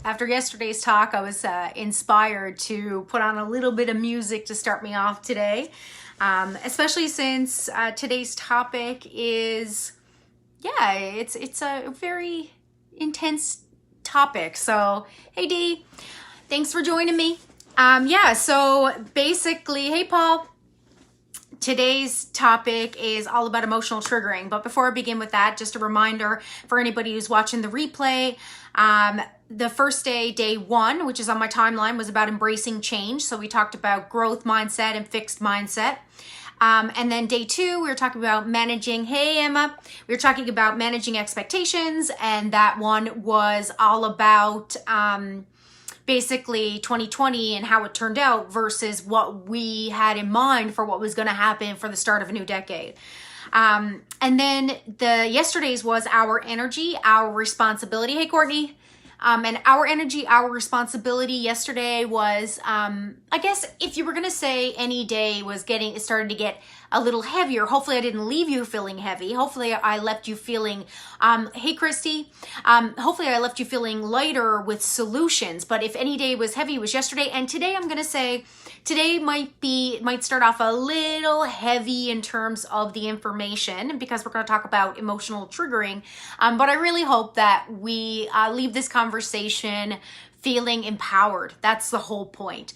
After yesterday's talk, I was inspired to put on a little bit of music to start me off today, especially since today's topic is, it's a very intense topic. So, hey Dee, thanks for joining me. So basically, hey Paul. Today's topic is all about emotional triggering. But before I begin with that, just a reminder for anybody who's watching the replay, the first day, day one, which is on my timeline, was about embracing change. So we talked about growth mindset and fixed mindset. And then day two, we were talking about managing, hey Emma, we were talking about managing expectations. And that one was all about, basically 2020 and how it turned out versus what we had in mind for what was going to happen for the start of a new decade. And then yesterday's was our energy, our responsibility. Hey, Courtney. And our energy, our responsibility yesterday was, I guess if you were going to say any day was it started to get a little heavier. Hopefully I didn't leave you feeling heavy. Hopefully I left you feeling, hey Christy, hopefully I left you feeling lighter with solutions. But if any day was heavy, it was yesterday. And today I'm going to say, today might start off a little heavy in terms of the information because we're going to talk about emotional triggering. But I really hope that we leave this conversation feeling empowered. That's the whole point.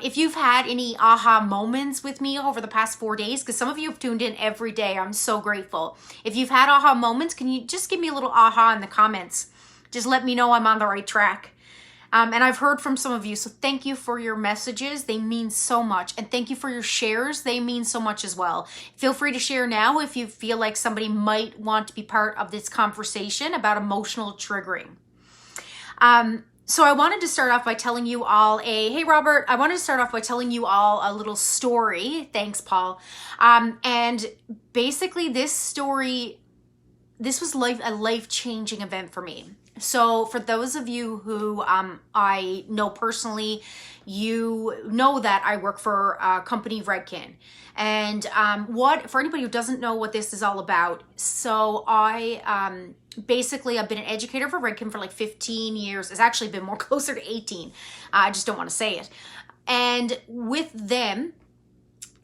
If you've had any aha moments with me over the past 4 days, because some of you have tuned in every day, I'm so grateful. If you've had aha moments, can you just give me a little aha in the comments? Just let me know I'm on the right track. And I've heard from some of you, so thank you for your messages. They mean so much. And thank you for your shares. They mean so much as well. Feel free to share now if you feel like somebody might want to be part of this conversation about emotional triggering. So I wanted to start off by telling you all hey Robert, I wanted to start off by telling you all a little story. Thanks, Paul. And basically this was a life-changing event for me. So for those of you who I know personally, you know that I work for a company, Redken. And for anybody who doesn't know what this is all about, so basically I've been an educator for Redken for like 15 years. It's actually been more closer to 18. I just don't want to say it. And with them,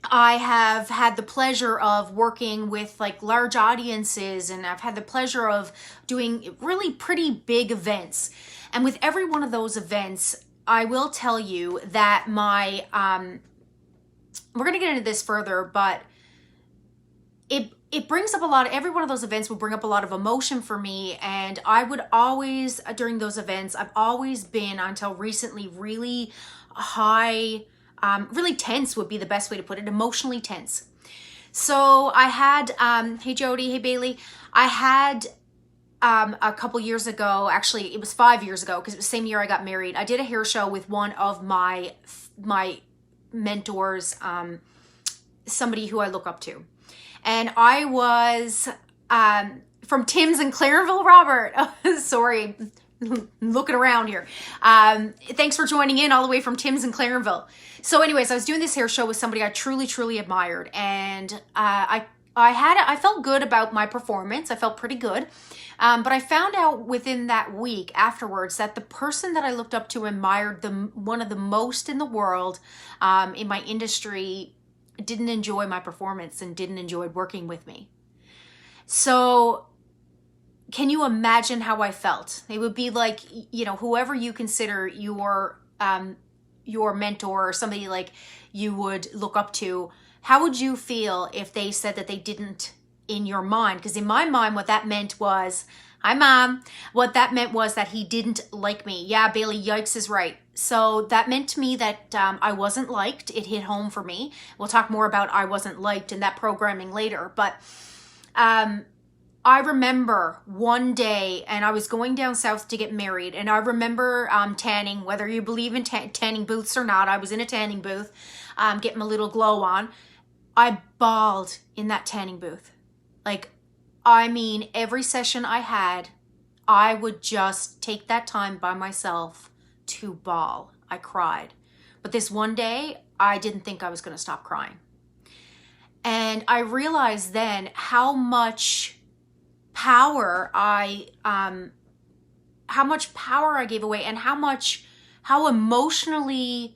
I have had the pleasure of working with like large audiences, and I've had the pleasure of doing really pretty big events. And with every one of those events, I will tell you that we're going to get into this further, but it brings up every one of those events will bring up a lot of emotion for me. And I would always, during those events, I've always been, until recently, really high, really tense would be the best way to put it, emotionally tense. So I had, hey Jody, hey Bailey, I had a couple years ago, actually it was 5 years ago because it was the same year I got married. I did a hair show with one of my mentors, somebody who I look up to. And I was from Tim's in Clarenville, Robert. Sorry, looking around here. Thanks for joining in all the way from Tim's in Clarenville. So anyways, I was doing this hair show with somebody I truly, truly admired. And I felt good about my performance. I felt pretty good. But I found out within that week afterwards that the person that I looked up to, admired one of the most in the world, in my industry, didn't enjoy my performance and didn't enjoy working with me. So can you imagine how I felt? It would be like, whoever you consider your mentor or somebody like you would look up to, how would you feel if they said that they didn't, in your mind? Because in my mind, what that meant was, hi mom, what that meant was that he didn't like me. Yeah, Bailey, yikes is right. So that meant to me that I wasn't liked. It hit home for me. We'll talk more about I wasn't liked and that programming later. But I remember one day, and I was going down south to get married, and I remember tanning, whether you believe in tanning booths or not. I was in a tanning booth, getting a little glow on. I bawled in that tanning booth. Every session I had, I would just take that time by myself to bawl. I cried. But this one day, I didn't think I was going to stop crying. And I realized then how much power how much power I gave away, and how emotionally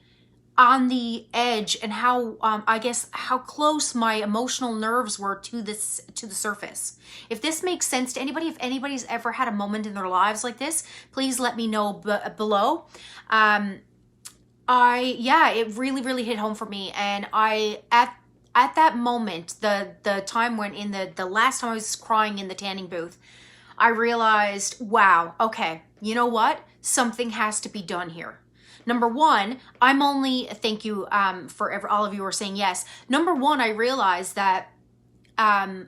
on the edge, and how I guess how close my emotional nerves were to the surface. If this makes sense to anybody, if anybody's ever had a moment in their lives like this, please let me know below. It really hit home for me, and at that moment, the time when the last time I was crying in the tanning booth, I realized, wow, okay, you know what? Something has to be done here. Number one, thank you for all of you who are saying yes. Number one, I realized that I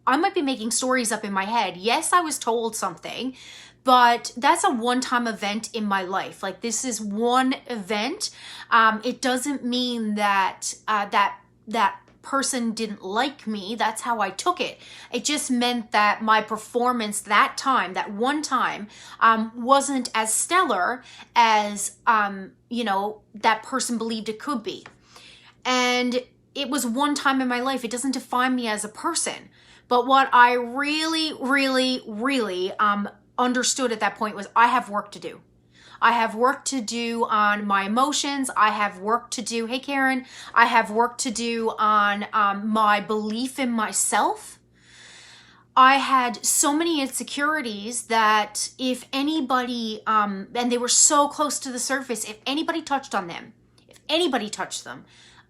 might be making stories up in my head. Yes, I was told something, but that's a one-time event in my life. Like, this is one event. It doesn't mean that that person didn't like me. That's how I took it. It just meant that my performance that one time, wasn't as stellar as, that person believed it could be. And it was one time in my life. It doesn't define me as a person. But what I really understood at that point was, I have work to do. I have work to do on my emotions. I have work to do, hey Karen, I have work to do on my belief in myself. I had so many insecurities that if anybody, and they were so close to the surface, if anybody touched on them,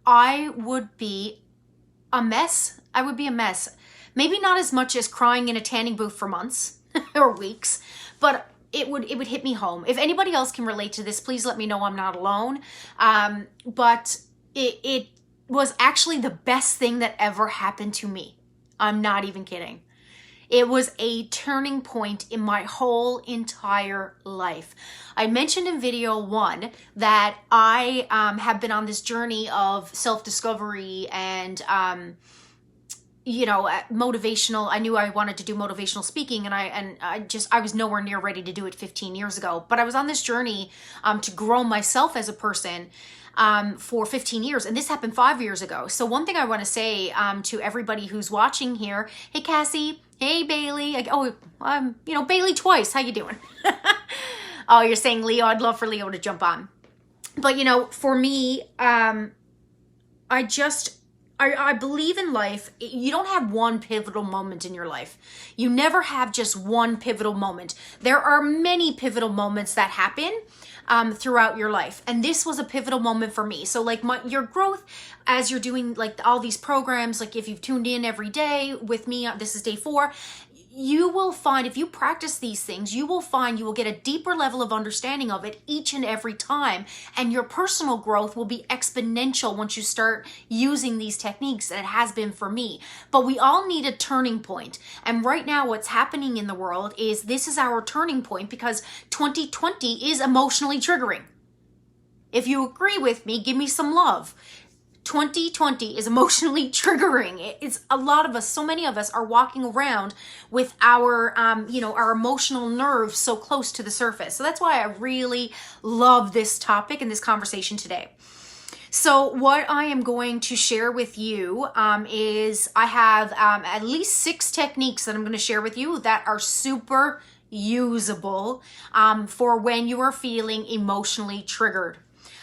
I would be a mess. I would be a mess. Maybe not as much as crying in a tanning booth for months or weeks, but it would hit me home. If anybody else can relate to this, please let me know I'm not alone. But it was actually the best thing that ever happened to me. I'm not even kidding. It was a turning point in my whole entire life. I mentioned in video 1 that I have been on this journey of self-discovery and motivational. I knew I wanted to do motivational speaking, and I was nowhere near ready to do it 15 years ago. But I was on this journey to grow myself as a person for 15 years, and this happened 5 years ago. So one thing I want to say to everybody who's watching here, hey Cassie, hey Bailey, Bailey twice. How you doing? Oh, you're saying Leo. I'd love for Leo to jump on. But for me, I believe in life, you don't have one pivotal moment in your life. You never have just one pivotal moment. There are many pivotal moments that happen throughout your life. And this was a pivotal moment for me. So your growth as you're doing all these programs, if you've tuned in every day with me, this is day 4, you will find, if you practice these things, you will find you will get a deeper level of understanding of it each and every time. And your personal growth will be exponential once you start using these techniques, and it has been for me. But we all need a turning point. And right now what's happening in the world is this is our turning point, because 2020 is emotionally triggering. If you agree with me, give me some love. 2020 is emotionally triggering. It's a lot of us, so many of us are walking around with our emotional nerves so close to the surface. So that's why I really love this topic and this conversation today. So what I am going to share with you is I have at least 6 techniques that I'm going to share with you that are super usable for when you are feeling emotionally triggered.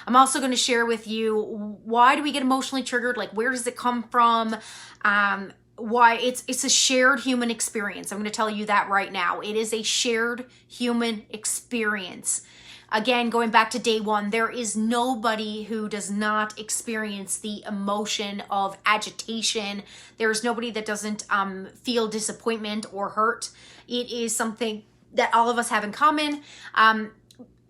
I'm also going to share with you, why do we get emotionally triggered? Where does it come from? Why it's a shared human experience. I'm going to tell you that right now. It is a shared human experience. Again, going back to day 1, there is nobody who does not experience the emotion of agitation. There is nobody that doesn't feel disappointment or hurt. It is something that all of us have in common.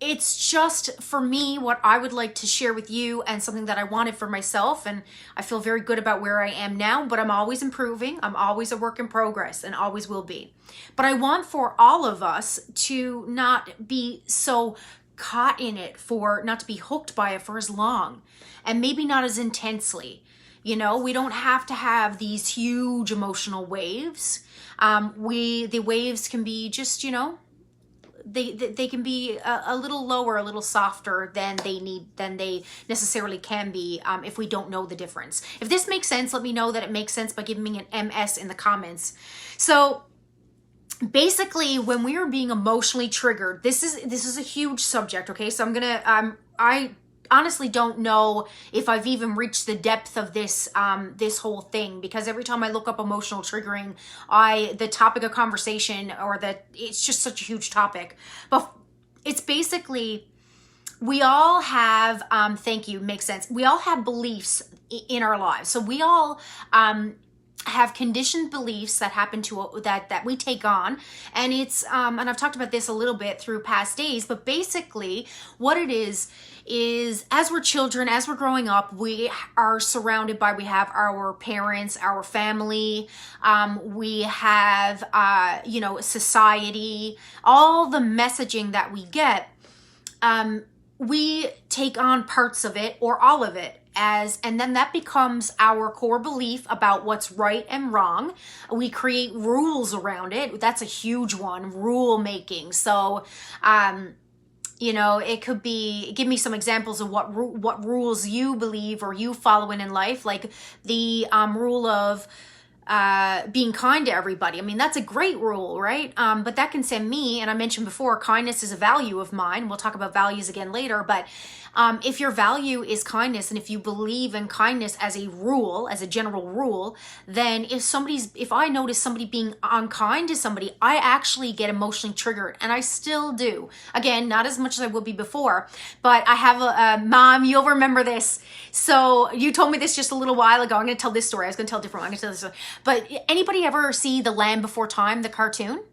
It's just, for me, what I would like to share with you, and something that I wanted for myself, and I feel very good about where I am now, but I'm always improving. I'm always a work in progress, and always will be. But I want for all of us to not be so caught in it, not to be hooked by it for as long, and maybe not as intensely. We don't have to have these huge emotional waves. The waves can be just, they can be a little lower, a little softer than they necessarily can be if we don't know the difference. If this makes sense, let me know that it makes sense by giving me an MS in the comments. So basically, when we are being emotionally triggered, this is a huge subject. Okay, so I honestly don't know if I've even reached the depth of this this whole thing, because every time I look up emotional triggering, the topic of conversation, or that it's just such a huge topic. But it's basically, we all have thank you, makes sense. We all have beliefs in our lives. So we all have conditioned beliefs that happen to that we take on, and it's and I've talked about this a little bit through past days, but basically what it is as we're children, as we're growing up, we are surrounded by, we have our parents, our family, we have society, all the messaging that we get. We take on parts of it or all of it, and then that becomes our core belief about what's right and wrong. We create rules around it. That's a huge one, rule making. So it could be, give me some examples of what rules you believe or you follow in life, like the rule of being kind to everybody. I mean, that's a great rule, right? But that can send me, and I mentioned before, kindness is a value of mine. We'll talk about values again later, but if your value is kindness, and if you believe in kindness as a rule, as a general rule, then if I notice somebody being unkind to somebody, I actually get emotionally triggered, and I still do. Again, not as much as I would be before, but I have a mom, you'll remember this. So you told me this just a little while ago. I'm going to tell this story. I was going to tell a different one. I'm going to tell this story. But anybody ever see The Land Before Time, the cartoon?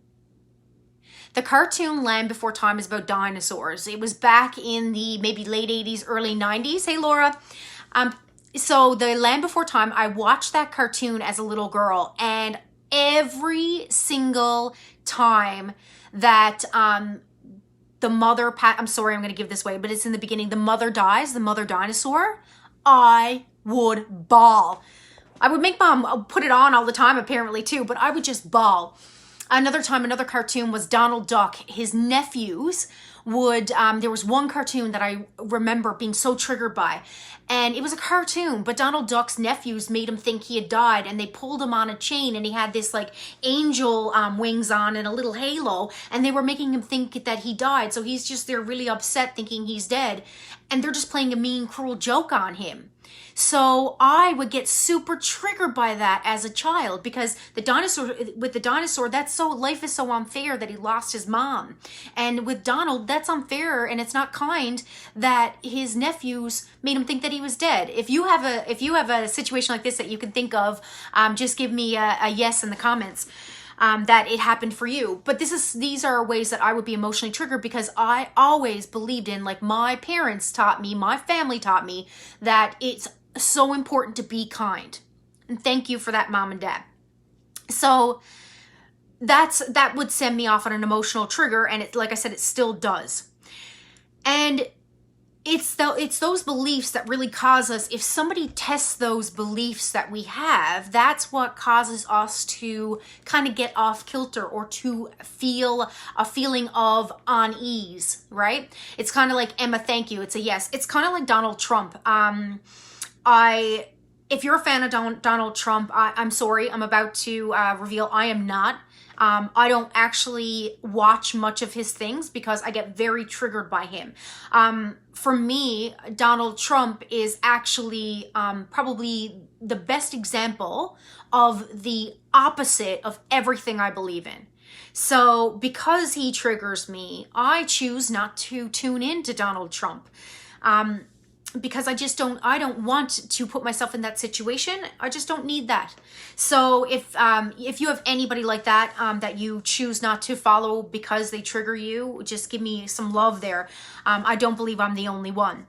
The cartoon Land Before Time is about dinosaurs. It was back in the maybe late 80s, early 90s. Hey, Laura. So the Land Before Time, I watched that cartoon as a little girl, and every single time that the mother, I'm sorry, I'm going to give this away, but it's in the beginning, the mother dies, the mother dinosaur, I would bawl. I would make mom put it on all the time, apparently, too, but I would just bawl. Another time, another cartoon was Donald Duck. His nephews would, there was one cartoon that I remember being so triggered by, and it was a cartoon, but Donald Duck's nephews made him think he had died, and they pulled him on a chain, and he had this like angel wings on and a little halo, and they were making him think that he died. So he's just there really upset thinking he's dead, and they're just playing a mean, cruel joke on him. So I would get super triggered by that as a child, because with the dinosaur, life is so unfair that he lost his mom. And with Donald, that's unfair, and it's not kind that his nephews made him think that he was dead. If you have a situation like this that you can think of, just give me a yes in the comments. That it happened for you. But these are ways that I would be emotionally triggered, because I always believed in, like my parents taught me, my family taught me, that it's so important to be kind. And thank you for that, mom and dad. So that would send me off on an emotional trigger, and it, like I said, it still does. And it's those beliefs that really cause us, if somebody tests those beliefs that we have, that's what causes us to kind of get off kilter, or to feel a feeling of unease, right? It's kind of like, Emma, thank you. It's a yes. It's kind of like Donald Trump. If you're a fan of Donald Trump, I'm sorry, I'm about to reveal I am not. I don't actually watch much of his things because I get very triggered by him. For me, Donald Trump is actually probably the best example of the opposite of everything I believe in. So because he triggers me, I choose not to tune into Donald Trump. Because I don't want to put myself in that situation. I just don't need that. So if you have anybody like that, that you choose not to follow because they trigger you, just give me some love there. I don't believe I'm the only one.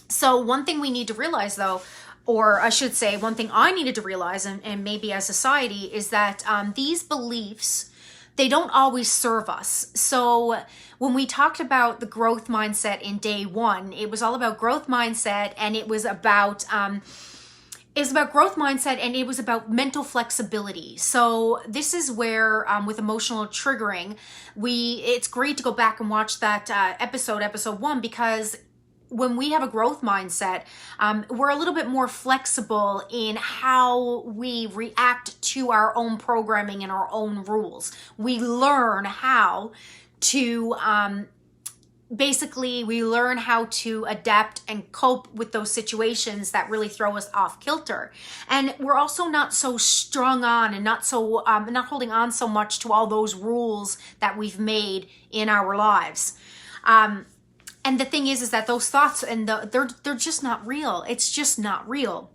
So one thing we need to realize, though, or I should say one thing I needed to realize, and maybe as society, is that these beliefs, they don't always serve us. So when we talked about the growth mindset in day one, it was all about growth mindset, and it was about growth mindset, and it was about mental flexibility. So this is where with emotional triggering, it's great to go back and watch that episode 1, because when we have a growth mindset, we're a little bit more flexible in how we react to our own programming and our own rules. We learn how to basically, we learn how to adapt and cope with those situations that really throw us off kilter. And we're also not so strung on and not holding on so much to all those rules that we've made in our lives. And the thing is that those thoughts they're just not real. It's just not real.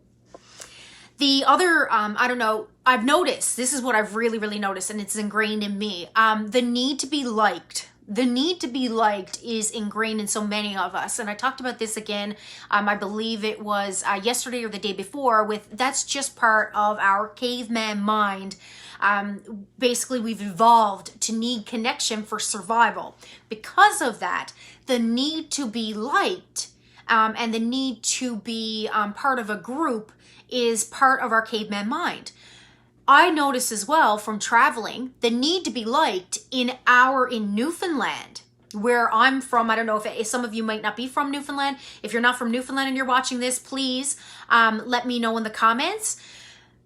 The other, I don't know, I've noticed, this is what I've really, really noticed, and it's ingrained in me. The need to be liked. The need to be liked is ingrained in so many of us. And I talked about this again, I believe it was yesterday or the day before, that's just part of our caveman mind. Basically, we've evolved to need connection for survival. Because of that, the need to be liked and the need to be part of a group is part of our caveman mind. I notice as well from traveling the need to be liked in Newfoundland, where I'm from. I don't know if some of you might not be from Newfoundland. If you're not from Newfoundland and you're watching this, please let me know in the comments.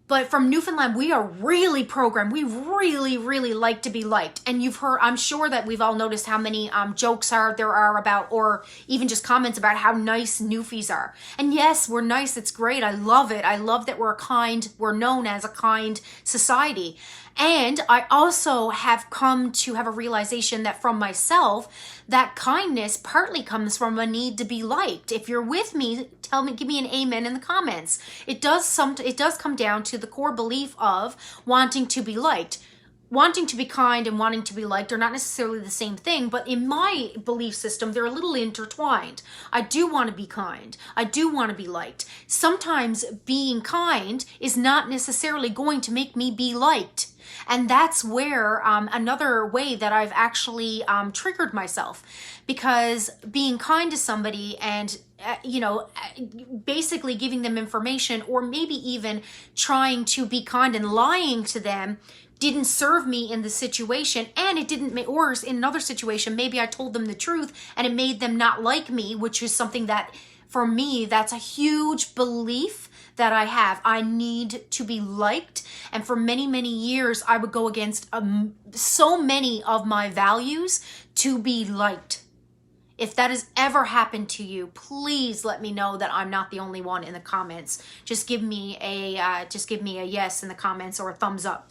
But from Newfoundland, we are really programmed. We really, really like to be liked. And you've heard, I'm sure that we've all noticed how many jokes there are about, or even just comments about how nice Newfies are. And yes, we're nice. It's great. I love it. I love that we're known as a kind society. And I also have come to have a realization that from myself, that kindness partly comes from a need to be liked. If you're with me, give me an amen in the comments. It does come down to the core belief of wanting to be liked. Wanting to be kind and wanting to be liked are not necessarily the same thing, but in my belief system, they're a little intertwined. I do want to be kind. I do want to be liked. Sometimes being kind is not necessarily going to make me be liked. And that's where another way that I've actually triggered myself, because being kind to somebody and basically giving them information, or maybe even trying to be kind and lying to them, didn't serve me in the situation, and it didn't make worse in another situation. Maybe I told them the truth and it made them not like me, which is something that for me, that's a huge belief that I have. I need to be liked. And for many, many years, I would go against so many of my values to be liked. If that has ever happened to you, please let me know that I'm not the only one in the comments. Just give me a yes in the comments, or a thumbs up.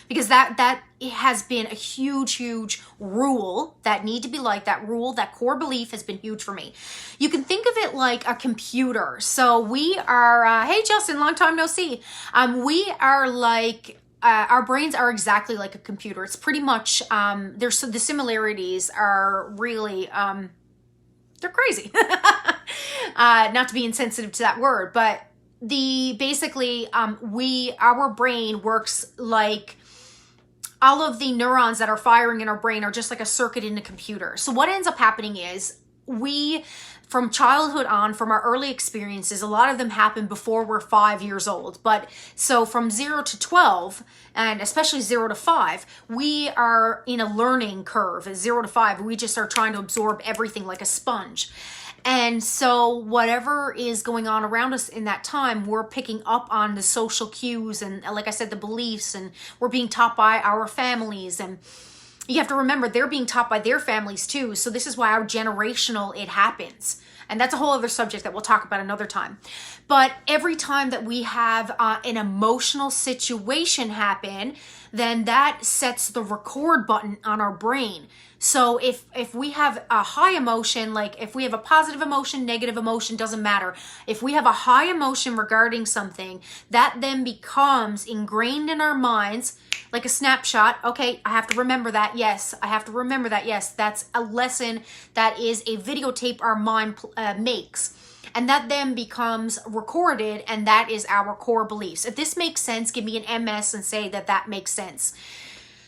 Because that has been a huge rule, that need to be liked. That rule, that core belief has been huge for me. You can think of it like a computer. So we are, hey Justin, long time no see. We are like, our brains are exactly like a computer. It's pretty much, the similarities are really, they're crazy. Not to be insensitive to that word, but our brain works like, all of the neurons that are firing in our brain are just like a circuit in a computer. So what ends up happening is from childhood on, from our early experiences, a lot of them happen before we're 5 years old. But so from 0 to 12, and especially 0 to 5, we are in a learning curve. At 0 to 5, we just are trying to absorb everything like a sponge. And so whatever is going on around us in that time, we're picking up on the social cues and, like I said, the beliefs, and we're being taught by our families. And you have to remember, they're being taught by their families too. So this is why our generational, it happens. And that's a whole other subject that we'll talk about another time. But every time that we have an emotional situation happen, then that sets the record button on our brain. So if we have a high emotion, like if we have a positive emotion, negative emotion, doesn't matter. If we have a high emotion regarding something, that then becomes ingrained in our minds like a snapshot. Okay, I have to remember that. Yes, I have to remember that. Yes, that's a lesson. That is a videotape our mind makes. And that then becomes recorded, and that is our core beliefs. If this makes sense, give me an MS and say that makes sense.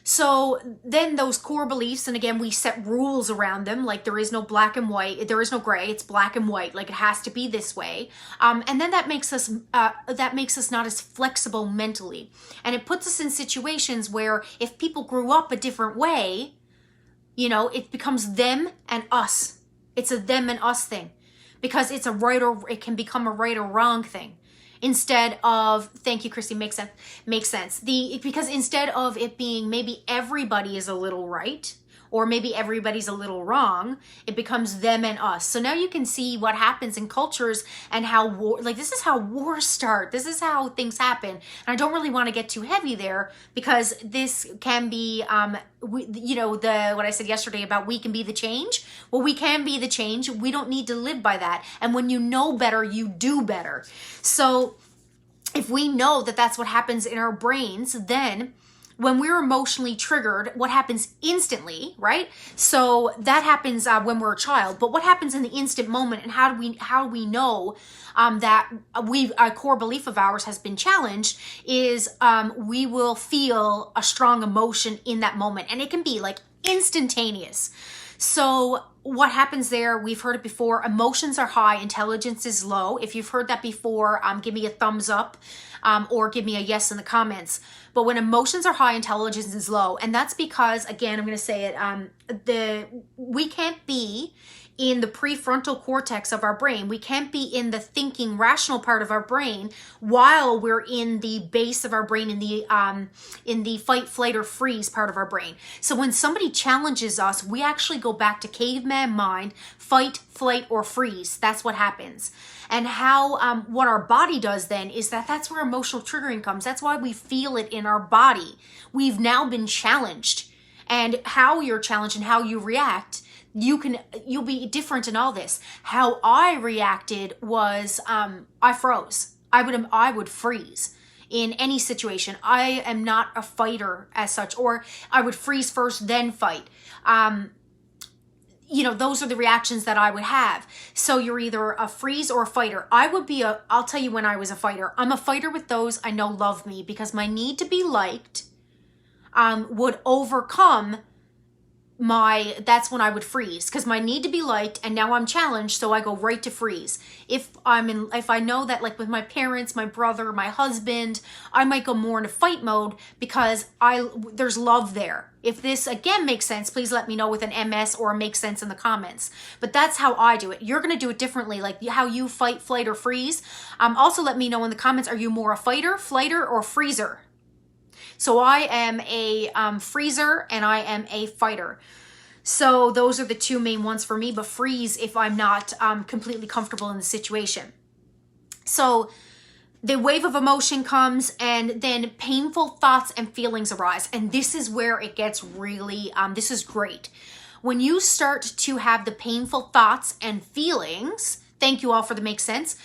So then those core beliefs, and again, we set rules around them, like there is no black and white, there is no gray, it's black and white, like it has to be this way. And then that makes us not as flexible mentally. And it puts us in situations where if people grew up a different way, it becomes them and us. It's a them and us thing. because it's a right or it can become a right or wrong thing. Instead of, thank you, Christy, makes sense. Because instead of it being maybe everybody is a little right, or maybe everybody's a little wrong, it becomes them and us. So now you can see what happens in cultures and how this is how wars start. This is how things happen. And I don't really want to get too heavy there, because this can be, what I said yesterday about we can be the change. Well, we can be the change. We don't need to live by that. And when you know better, you do better. So if we know that that's what happens in our brains, then when we're emotionally triggered, what happens instantly, right? So that happens when we're a child, but what happens in the instant moment, and how do we know that a core belief of ours has been challenged, is we will feel a strong emotion in that moment, and it can be like instantaneous. So what happens there, we've heard it before, emotions are high, intelligence is low. If you've heard that before, give me a thumbs up or give me a yes in the comments. But when emotions are high, intelligence is low. And that's because, again, I'm going to say it, we can't be in the prefrontal cortex of our brain. We can't be in the thinking, rational part of our brain while we're in the base of our brain, in the fight, flight, or freeze part of our brain. So when somebody challenges us, we actually go back to caveman mind, fight, flight, or freeze. That's what happens. And how what our body does then is that's where emotional triggering comes. That's why we feel it in our body. We've now been challenged, and how you're challenged and how you react, you'll be different in all this. How I reacted was I froze. I would freeze in any situation. I am not a fighter as such, or I would freeze first, then fight. Those are the reactions that I would have. So you're either a freeze or a fighter. I'll tell you when I was a fighter. I'm a fighter with those I know love me, because my need to be liked would overcome that's when I would freeze, because my need to be liked, and now I'm challenged, so I go right to freeze. If I know that, like with my parents, my brother, my husband, I might go more into fight mode because there's love there. If this again makes sense, please let me know with an MS or makes sense in the comments. But that's how I do it. You're going to do it differently, like how you fight, flight, or freeze. Also let me know in the comments, are you more a fighter, flighter, or freezer? So I am a freezer and I am a fighter. So those are the two main ones for me, but freeze if I'm not completely comfortable in the situation. So the wave of emotion comes, and then painful thoughts and feelings arise. And this is where it gets really, this is great. When you start to have the painful thoughts and feelings, thank you all for the make sense.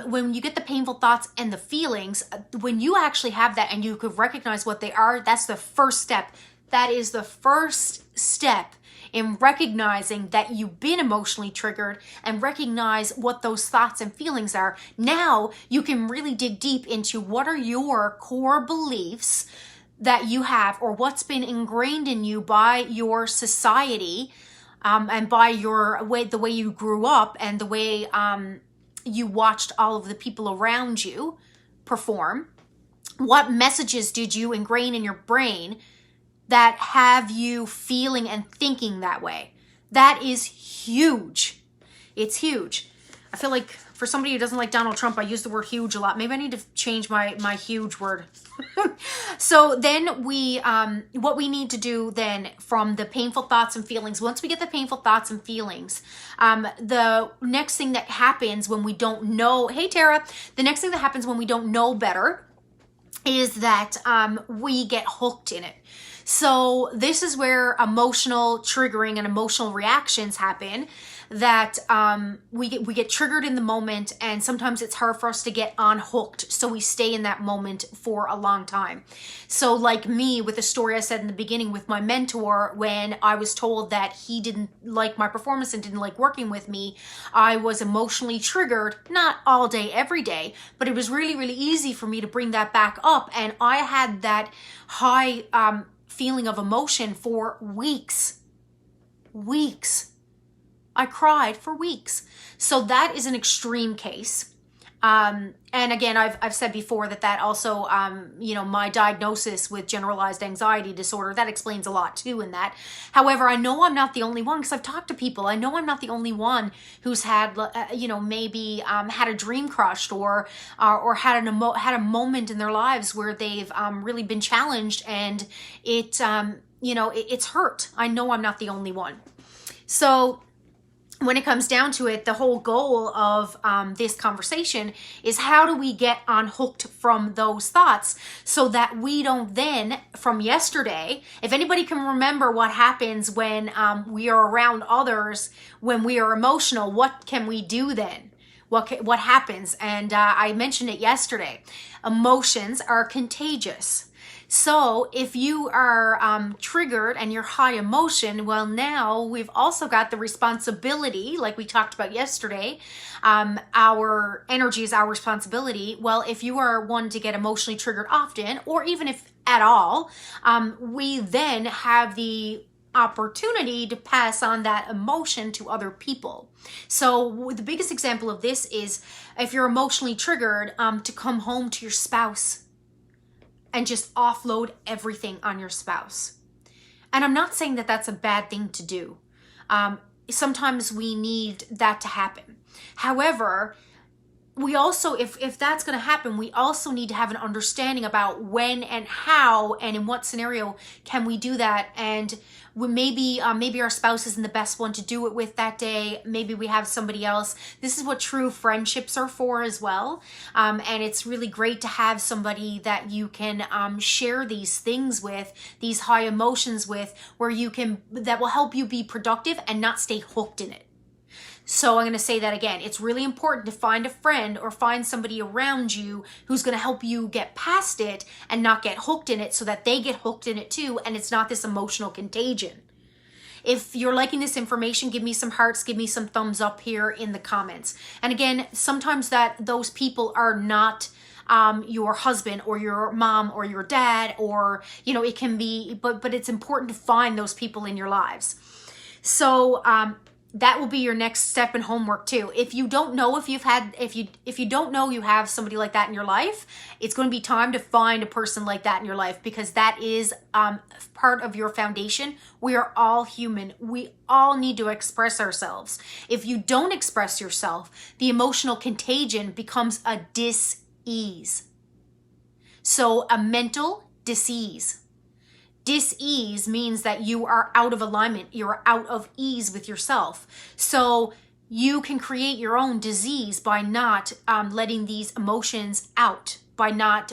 When you get the painful thoughts and the feelings, when you actually have that and you could recognize what they are, that's the first step. That is the first step in recognizing that you've been emotionally triggered and recognize what those thoughts and feelings are. Now you can really dig deep into what are your core beliefs that you have, or what's been ingrained in you by your society, and by the way you grew up, and the way you watched all of the people around you perform. What messages did you ingrain in your brain that have you feeling and thinking that way? That is huge. It's huge. I feel like for somebody who doesn't like Donald Trump, I use the word huge a lot. Maybe I need to change my huge word. So then what we need to do then from the painful thoughts and feelings, once we get the painful thoughts and feelings, the next thing that happens when we don't know, hey Tara, the next thing that happens when we don't know better is that we get hooked in it. So this is where emotional triggering and emotional reactions happen, that we get triggered in the moment, and sometimes it's hard for us to get unhooked. So we stay in that moment for a long time. So like me with the story I said in the beginning with my mentor, when I was told that he didn't like my performance and didn't like working with me, I was emotionally triggered, not all day, every day, but it was really, really easy for me to bring that back up. And I had that high feeling of emotion for weeks. I cried for weeks. So that is an extreme case. And again, I've said before that also, my diagnosis with generalized anxiety disorder, that explains a lot too in that. However, I know I'm not the only one because I've talked to people. I know I'm not the only one who's had, maybe had a dream crushed or had a moment in their lives where they've really been challenged, and it's hurt. I know I'm not the only one. So when it comes down to it, the whole goal of this conversation is how do we get unhooked from those thoughts so that we don't then, from yesterday, if anybody can remember what happens when we are around others, when we are emotional, what can we do then? What happens? And I mentioned it yesterday. Emotions are contagious. So if you are triggered and you're high emotion, well, now we've also got the responsibility, like we talked about yesterday. Our energy is our responsibility. Well, if you are one to get emotionally triggered often, or even if at all, we then have the opportunity to pass on that emotion to other people. So the biggest example of this is if you're emotionally triggered, to come home to your spouse and just offload everything on your spouse. And I'm not saying that that's a bad thing to do. Sometimes we need that to happen. However, we also, if that's going to happen, we also need to have an understanding about when and how and in what scenario can we do that. And maybe our spouse isn't the best one to do it with that day. Maybe we have somebody else. This is what true friendships are for as well. And it's really great to have somebody that you can share these things with, these high emotions with, that will help you be productive and not stay hooked in it. So I'm going to say that again. It's really important to find a friend or find somebody around you who's going to help you get past it and not get hooked in it so that they get hooked in it too, and it's not this emotional contagion. If you're liking this information, give me some hearts, give me some thumbs up here in the comments. And again, sometimes those people are not your husband or your mom or your dad, or, it can be, but it's important to find those people in your lives. So, that will be your next step in homework too. If you don't know if you don't know you have somebody like that in your life, it's going to be time to find a person like that in your life, because that is part of your foundation. We are all human. We all need to express ourselves. If you don't express yourself, the emotional contagion becomes a dis-ease. So a mental dis-ease. Dis-ease means that you are out of alignment. You're out of ease with yourself. So you can create your own disease by not letting these emotions out, by not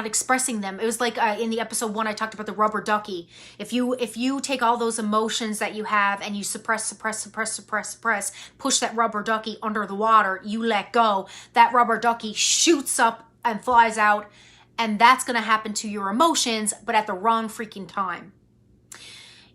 expressing them. It was like in the episode 1, I talked about the rubber ducky. If you take all those emotions that you have and you suppress, push that rubber ducky under the water, you let go, that rubber ducky shoots up and flies out. And that's going to happen to your emotions, but at the wrong freaking time.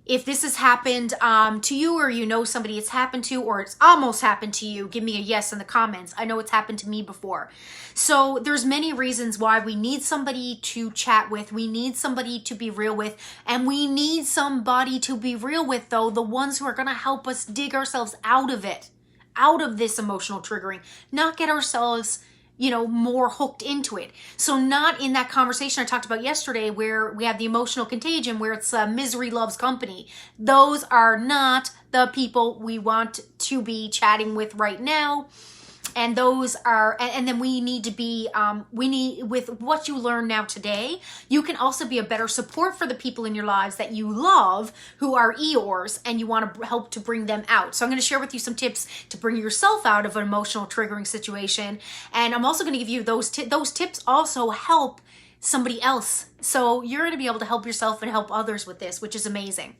If this has happened to you, or you know somebody it's happened to, or it's almost happened to you, give me a yes in the comments. I know it's happened to me before. So there's many reasons why we need somebody to chat with. We need somebody to be real with. And we need somebody to be real with, though, the ones who are going to help us dig ourselves out of it, out of this emotional triggering, not get ourselves more hooked into it. So not in that conversation I talked about yesterday where we have the emotional contagion, where it's misery loves company. Those are not the people we want to be chatting with right now. And those are, and then we need to be, with what you learn now today, you can also be a better support for the people in your lives that you love who are Eeyores, and you want to help to bring them out. So I'm going to share with you some tips to bring yourself out of an emotional triggering situation. And I'm also going to give you those tips also help somebody else. So you're going to be able to help yourself and help others with this, which is amazing.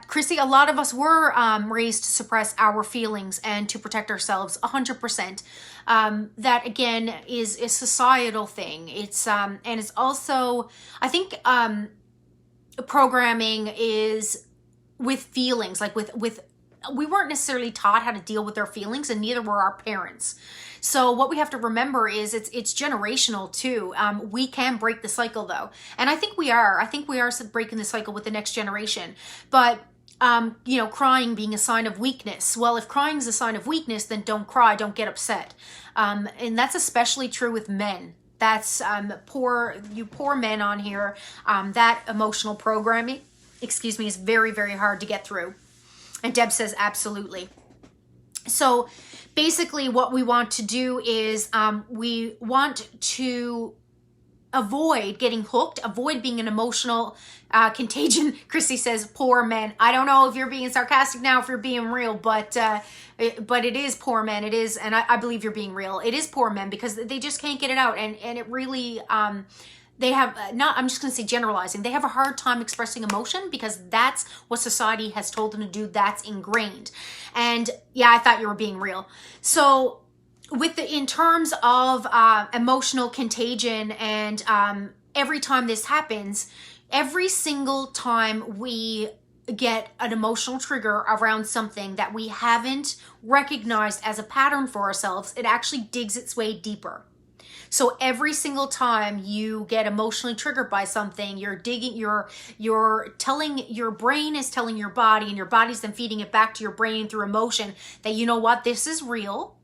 Chrissy, a lot of us were raised to suppress our feelings and to protect ourselves 100%. That again is a societal thing. It's and it's also, I think, programming is with feelings, like with we weren't necessarily taught how to deal with our feelings, and neither were our parents. So what we have to remember is it's generational too. We can break the cycle though. And I think we are breaking the cycle with the next generation. But crying being a sign of weakness. Well, if crying is a sign of weakness, then don't cry, don't get upset. And that's especially true with men. That's poor men on here. That emotional programming, is very, very hard to get through. And Deb says, absolutely. So basically what we want to do is we want to avoid getting hooked, avoid being an emotional contagion. Chrissy says, poor men. I don't know if you're being sarcastic now, if you're being real, but it is poor men. It is, and I believe you're being real. It is poor men because they just can't get it out. And it really, they have I'm just going to say generalizing. They have a hard time expressing emotion because that's what society has told them to do. That's ingrained. And yeah, I thought you were being real. So in terms of emotional contagion, and every time this happens, every single time we get an emotional trigger around something that we haven't recognized as a pattern for ourselves, it actually digs its way deeper. So every single time you get emotionally triggered by something, you're telling, your brain is telling your body, and your body's then feeding it back to your brain through emotion that, you know what, this is real.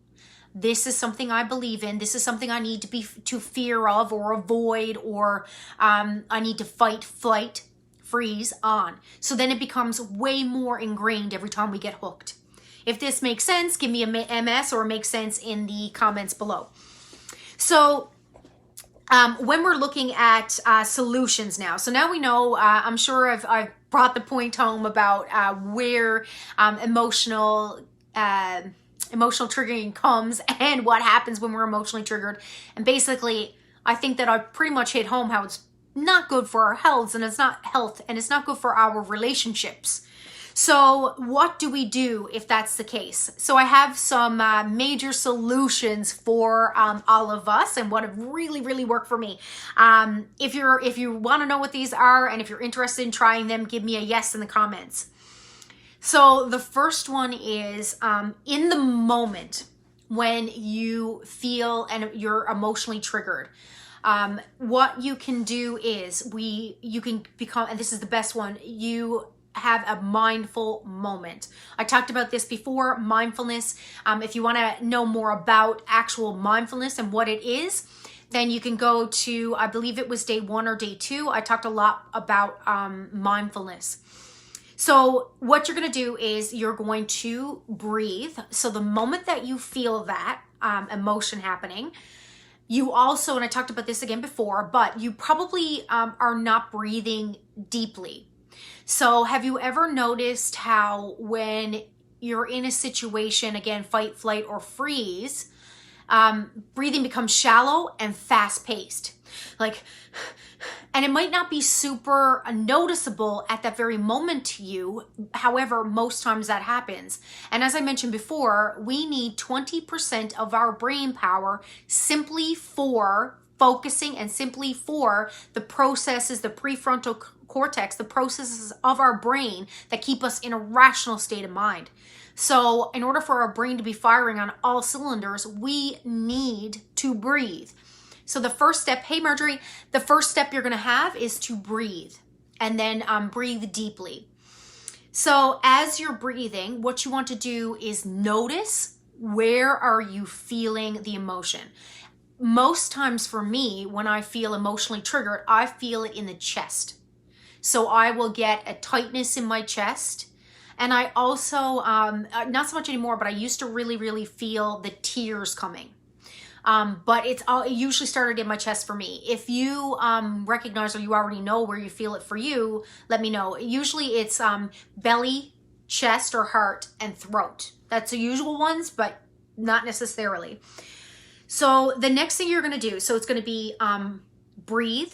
This is something I believe in. This is something I need to fear of or avoid, or I need to fight, flight, freeze on. So then it becomes way more ingrained every time we get hooked. If this makes sense, give me a MS or make sense in the comments below. So when we're looking at solutions now, so now we know, I'm sure I've brought the point home about where emotional triggering comes and what happens when we're emotionally triggered. And basically, I think that I pretty much hit home how it's not good for our health, and it's not good for our relationships. So what do we do if that's the case? So I have some major solutions for all of us, and what have really, really worked for me. If you want to know what these are, and if you're interested in trying them, give me a yes in the comments. So the first one is in the moment when you feel and you're emotionally triggered, what you can do is you can become, and this is the best one, you have a mindful moment. I talked about this before, mindfulness. If you want to know more about actual mindfulness and what it is, then you can go to, I believe it was day 1 or day 2. I talked a lot about mindfulness. So what you're going to do is you're going to breathe. So the moment that you feel that emotion happening, you also, and I talked about this again before, but you probably are not breathing deeply. So have you ever noticed how when you're in a situation, again, fight, flight, or freeze, breathing becomes shallow and fast-paced? And it might not be super noticeable at that very moment to you. However, most times that happens. And as I mentioned before, we need 20% of our brain power simply for focusing and simply for the processes, the prefrontal cortex, the processes of our brain that keep us in a rational state of mind. So in order for our brain to be firing on all cylinders, we need to breathe. So the first step, hey Marjorie, the first step you're going to have is to breathe, and then breathe deeply. So as you're breathing, what you want to do is notice, where are you feeling the emotion? Most times for me, when I feel emotionally triggered, I feel it in the chest. So I will get a tightness in my chest. And I also, not so much anymore, but I used to really, really feel the tears coming. But it usually started in my chest for me. If you recognize or you already know where you feel it for you, let me know. Usually it's belly, chest or heart, and throat. That's the usual ones, but not necessarily. So the next thing you're going to do, so it's going to be breathe,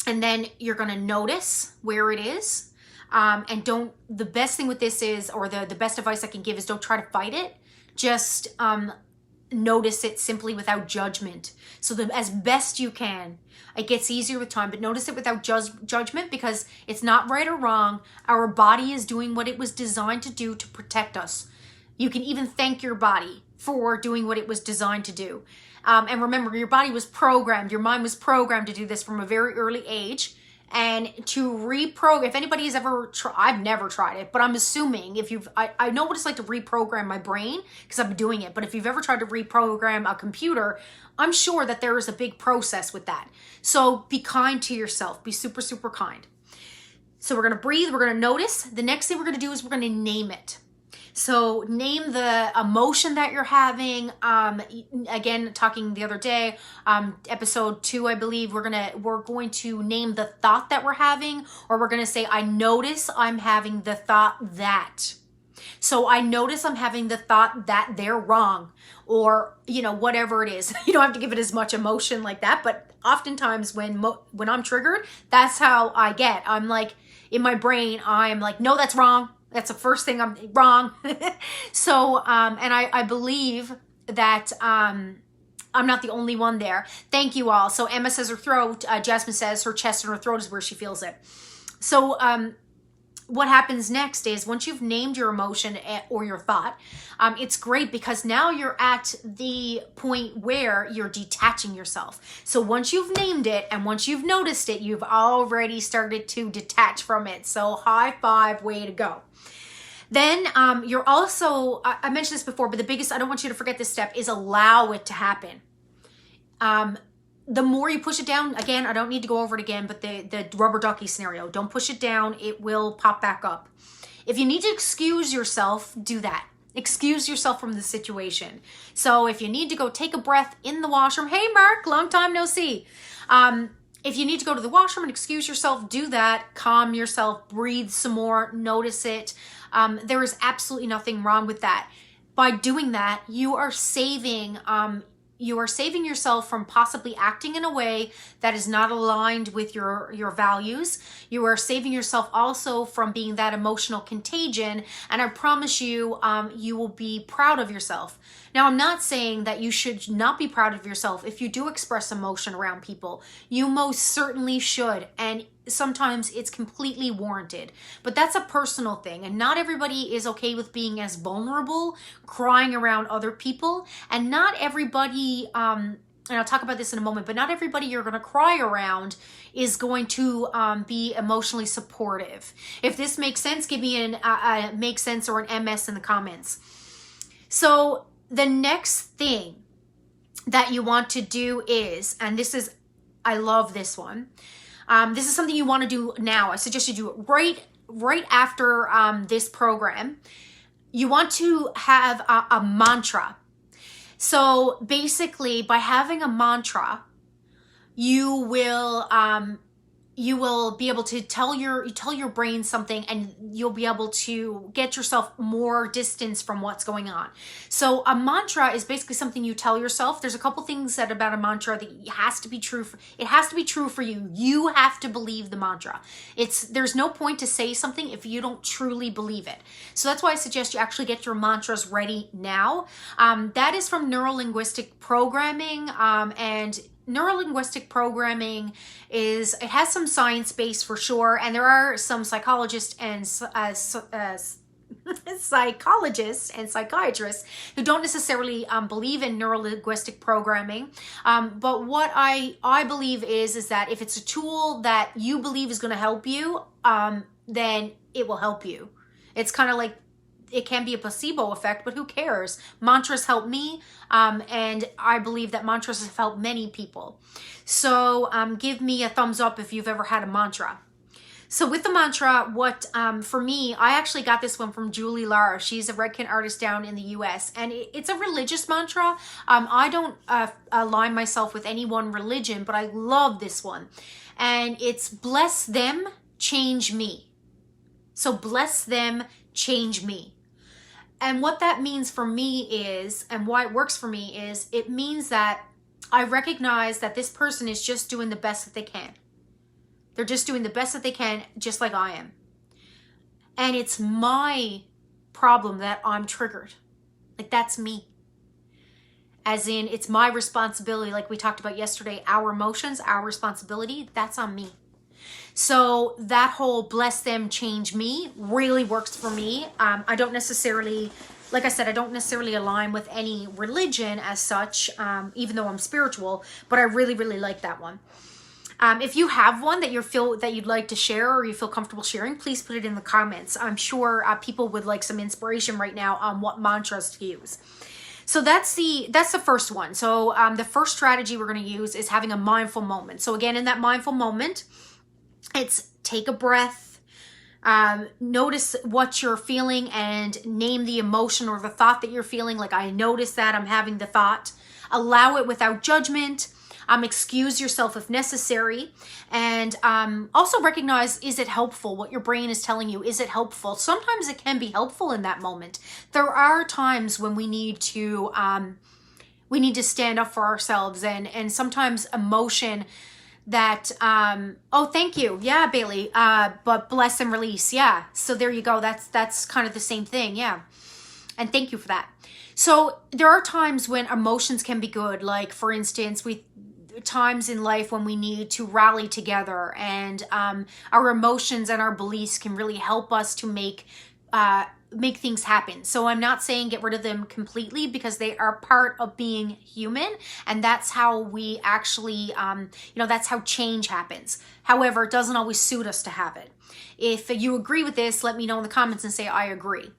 and then you're going to notice where it is. And the best thing with this is, or the best advice I can give is, don't try to fight it. Just notice it simply without judgment. So as best you can. It gets easier with time, but notice it without judgment, because it's not right or wrong. Our body is doing what it was designed to do to protect us. You can even thank your body for doing what it was designed to do. And remember, your body was programmed, your mind was programmed to do this from a very early age. and to reprogram. If anybody's ever I've never tried it, but I'm assuming if I know what it's like to reprogram my brain because I've been doing it. But if you've ever tried to reprogram a computer, I'm sure that there is a big process with that. So be kind to yourself. Be super, super kind. So we're going to breathe. We're going to notice. The next thing we're going to do is we're going to name it. So name the emotion that you're having. Again, talking the other day, episode 2, I believe, we're going to name the thought that we're having, or we're going to say, I notice I'm having the thought that. So I notice I'm having the thought that they're wrong, or, whatever it is. You don't have to give it as much emotion like that, but oftentimes when I'm triggered, that's how I get. I'm like, in my brain, I'm like, no, that's wrong. That's the first thing I'm wrong. So, and I believe that I'm not the only one there. Thank you all. So Emma says her throat. Jasmine says her chest and her throat is where she feels it. So what happens next is once you've named your emotion or your thought, it's great because now you're at the point where you're detaching yourself. So once you've named it and once you've noticed it, you've already started to detach from it. So high five, way to go. Then you're also, I mentioned this before, but the biggest, I don't want you to forget this step, is allow it to happen. The more you push it down, again, I don't need to go over it again, but the rubber ducky scenario, don't push it down. It will pop back up. If you need to excuse yourself, do that. Excuse yourself from the situation. So if you need to go take a breath in the washroom, hey, Mark, long time no see. If you need to go to the washroom and excuse yourself, do that. Calm yourself, breathe some more, notice it. There is absolutely nothing wrong with that. By doing that, you are saving yourself from possibly acting in a way that is not aligned with your values. You are saving yourself also from being that emotional contagion. And I promise you, you will be proud of yourself. Now, I'm not saying that you should not be proud of yourself. If you do express emotion around people, you most certainly should. And sometimes it's completely warranted, but that's a personal thing. And not everybody is okay with being as vulnerable, crying around other people. And not everybody, and I'll talk about this in a moment, but not everybody you're going to cry around is going to be emotionally supportive. If this makes sense, give me a make sense or an MS in the comments. So the next thing that you want to do is, and this is, I love this one. This is something you want to do now. I suggest you do it right after this program. You want to have a mantra. So basically, by having a mantra, you will be able to tell your brain something, and you'll be able to get yourself more distance from what's going on. So a mantra is basically something you tell yourself. There's a couple things that about a mantra that has to be true. It has to be true for you. You have to believe the mantra. There's no point to say something if you don't truly believe it. So that's why I suggest you actually get your mantras ready now. That is from neuro-linguistic programming, and neuro-linguistic programming it has some science base for sure, and there are some psychologists and psychologists and psychiatrists who don't necessarily believe in neuro-linguistic programming, but what I believe is that if it's a tool that you believe is going to help you, then it will help you. It's kind of like, it can be a placebo effect, but who cares? Mantras help me, and I believe that mantras have helped many people. So give me a thumbs up if you've ever had a mantra. So with the mantra, for me, I actually got this one from Julie Lara. She's a Redken artist down in the US, and it's a religious mantra. I don't align myself with any one religion, but I love this one. And it's bless them, change me. So bless them, change me. And what that means for me is, and why it works for me is, it means that I recognize that this person is just doing the best that they can. They're just doing the best that they can, just like I am. And it's my problem that I'm triggered. Like, that's me. As in, it's my responsibility, like we talked about yesterday, our emotions, our responsibility, that's on me. So that whole bless them, change me really works for me. I don't necessarily, like I said, I don't necessarily align with any religion as such, even though I'm spiritual, but I really, really like that one. If you have one that you'd like to share or you feel comfortable sharing, please put it in the comments. I'm sure people would like some inspiration right now on what mantras to use. So that's the first one. So the first strategy we're going to use is having a mindful moment. So again, in that mindful moment, it's take a breath, notice what you're feeling and name the emotion or the thought that you're feeling. Like, I notice that I'm having the thought. Allow it without judgment. Excuse yourself if necessary, and also recognize, is it helpful? What your brain is telling you, is it helpful? Sometimes it can be helpful in that moment. There are times when we need to stand up for ourselves, and sometimes emotion that oh, thank you, yeah, Bailey, but bless and release, yeah. So there you go. That's kind of the same thing, yeah. And thank you for that. So there are times when emotions can be good. Like, for instance, times in life when we need to rally together, and our emotions and our beliefs can really help us to make things happen. So I'm not saying get rid of them completely, because they are part of being human, and that's how we actually, that's how change happens. However, it doesn't always suit us to have it. If you agree with this, let me know in the comments and say I agree.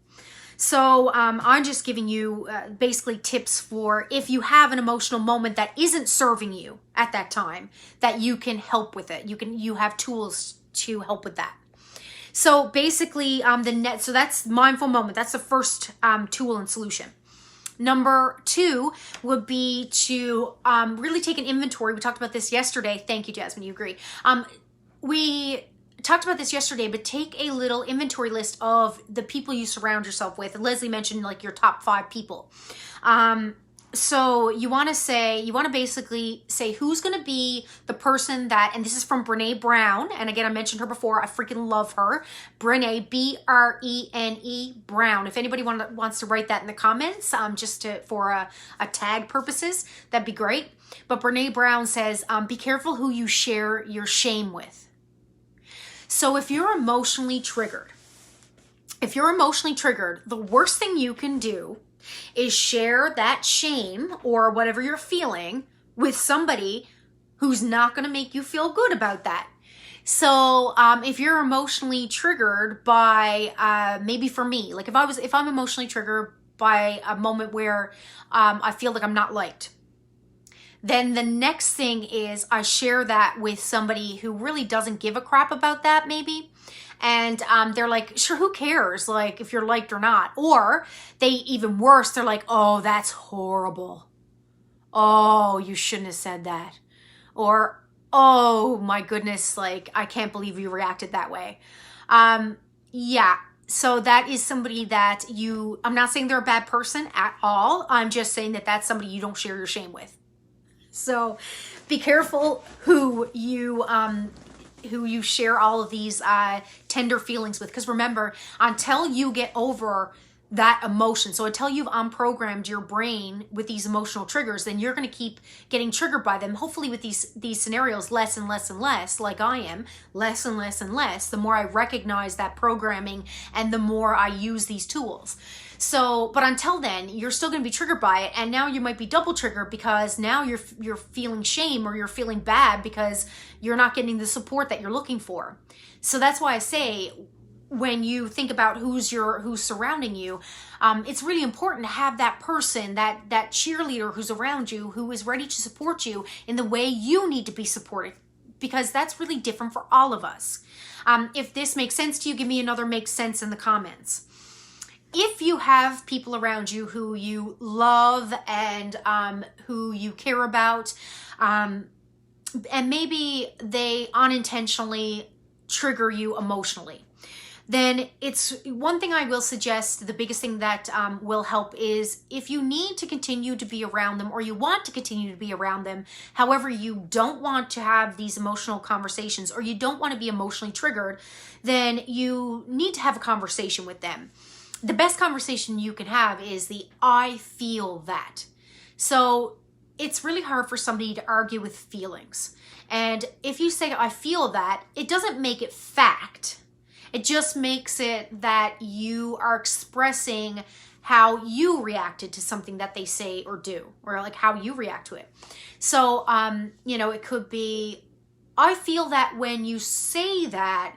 So I'm just giving you basically tips for if you have an emotional moment that isn't serving you at that time, that you can help with it. You have tools to help with that. So basically, so that's mindful moment. That's the first tool and solution. Number 2 would be to really take an inventory. We talked about this yesterday. Thank you, Jasmine. You agree. We talked about this yesterday, but take a little inventory list of the people you surround yourself with. And Leslie mentioned like your top 5 people. So you want to basically say who's going to be the person that, and this is from Brene Brown. And again, I mentioned her before. I freaking love her. Brene, B-R-E-N-E, Brown. If anybody wants to write that in the comments, for a tag purposes, that'd be great. But Brene Brown says, be careful who you share your shame with. So if you're emotionally triggered, the worst thing you can do is share that shame or whatever you're feeling with somebody who's not going to make you feel good about that. So if you're emotionally triggered by, maybe for me, like if I'm emotionally triggered by a moment where I feel like I'm not liked, then the next thing is I share that with somebody who really doesn't give a crap about that, maybe. And they're like, sure, who cares? Like, if you're liked or not. Or they, even worse, they're like, oh, that's horrible. Oh, you shouldn't have said that. Or, oh my goodness, like, I can't believe you reacted that way. Yeah. So that is somebody that I'm not saying they're a bad person at all. I'm just saying that that's somebody you don't share your shame with. So be careful who you share all of these tender feelings with, because remember, until you get over that emotion, so until you've unprogrammed your brain with these emotional triggers, then you're going to keep getting triggered by them, hopefully with these scenarios less and less and less, like I am, less and less and less, the more I recognize that programming and the more I use these tools. So, but until then, you're still going to be triggered by it. And now you might be double triggered because now you're feeling shame or you're feeling bad because you're not getting the support that you're looking for. So that's why I say, when you think about who's surrounding you, it's really important to have that person, that cheerleader who's around you, who is ready to support you in the way you need to be supported, because that's really different for all of us. If this makes sense to you, give me another makes sense in the comments. If you have people around you who you love and who you care about, and maybe they unintentionally trigger you emotionally, then it's one thing I will suggest, the biggest thing that will help is if you need to continue to be around them, or you want to continue to be around them, however you don't want to have these emotional conversations, or you don't want to be emotionally triggered, then you need to have a conversation with them. The best conversation you can have is the I feel that. So it's really hard for somebody to argue with feelings. And if you say I feel that, it doesn't make it fact. It just makes it that you are expressing how you reacted to something that they say or do, or like how you react to it. So, it could be, I feel that when you say that,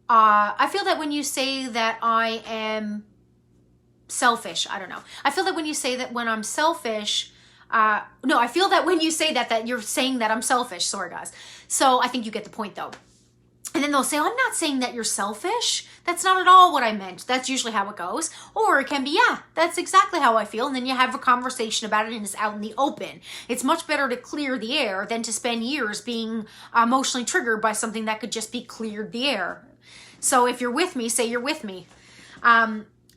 I feel that when you say that I am selfish, I don't know. I feel that when you say that when I'm selfish, no, I feel that when you say that you're saying that I'm selfish. Sorry, guys. So I think you get the point, though. And then they'll say, oh, I'm not saying that you're selfish. That's not at all what I meant. That's usually how it goes. Or it can be, yeah, that's exactly how I feel. And then you have a conversation about it and it's out in the open. It's much better to clear the air than to spend years being emotionally triggered by something that could just be cleared the air. So if you're with me, say you're with me.